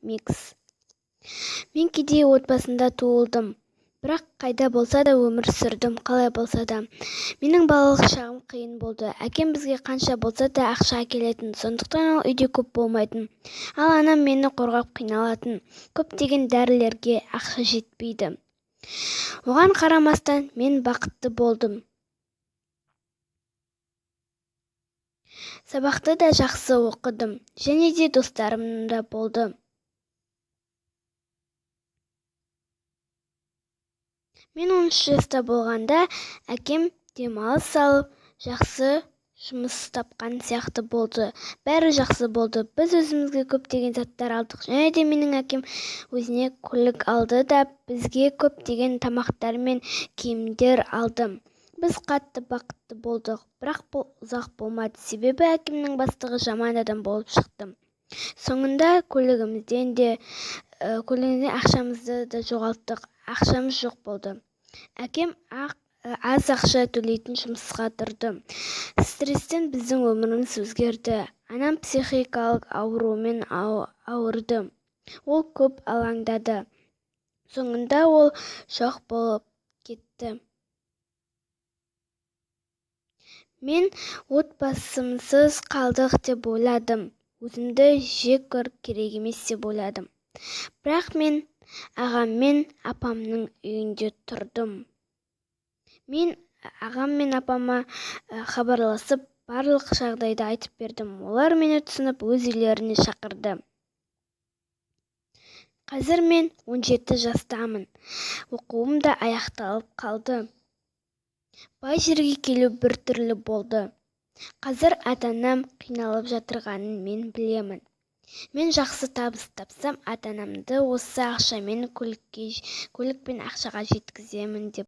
Микс. Мен кедей отбасында туылдым, бірақ қайда болса да өмір сүрдім, қалай болса да. Менің балалық шағым қиын болды. Әкем бізге қанша болса да ақша әкелетін, сондықтан ол үйде көп болмайтын. Ал анам мені қорғап қиналатын. Көптеген дәрілерге ақша жетпейді. Оған қарамастан мен бақытты болдым. Сабақты да жақсы оқыдым, және де достарым да болды. Мен 13 жаста болғанда әкем демалыс алып, жақсы жұмыс тапқан сияқты болды. Бәрі жақсы болды. Біз өзімізге көптеген заттар алдық. Және де менің әкем өзіне көлік алды да бізге көптеген тамақтар мен киімдер алды. Біз қатты бақытты болдық, бірақ бұл ұзақ болмады, себебі әкемнің бастығы жаман адам болып шықты. Соңында көлігімізден ақшамызды да жоғалттық. Ақшамыз жоқ болды. Әкем аз ақша төлейтін жұмысқа тұрды. Стресстен біздің өміріміз өзгерді. Анам психикалық аурумен ауырды. Ол көп алаңдады. Соңында ол жоқ болып кетті. Мен отбасымсыз қалдық деп ойладым. Өзімді жек көріп керек емес деп ойладым. Бірақ мен ағам мен апамның үйінде тұрдым. Мен ағам мен апама хабарласып, барлық жағдайды айтып бердім. Олар мені түсініп, өз үйлеріне шақырды. Қазір мен 17 жастамын. Оқуым да аяқталып қалды. Бай жерге келу бір түрлі болды. Қазір ата-анам қиналып жатырғанын мен білемін. Мен жақсы табыс тапсам, ата-анамды осы ақшамен көлік пен ақшаға жеткіземін деп